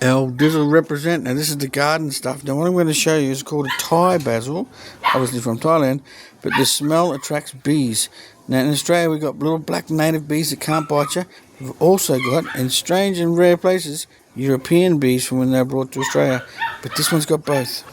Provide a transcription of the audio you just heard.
LDIZL represent. Now this is the garden stuff. Now what I'm going to show you is called a Thai basil, obviously from Thailand, but the smell attracts bees. Now in Australia we've got little black native bees that can't bite you. We've also got, in strange and rare places, European bees from when they're brought to Australia. But this one's got both.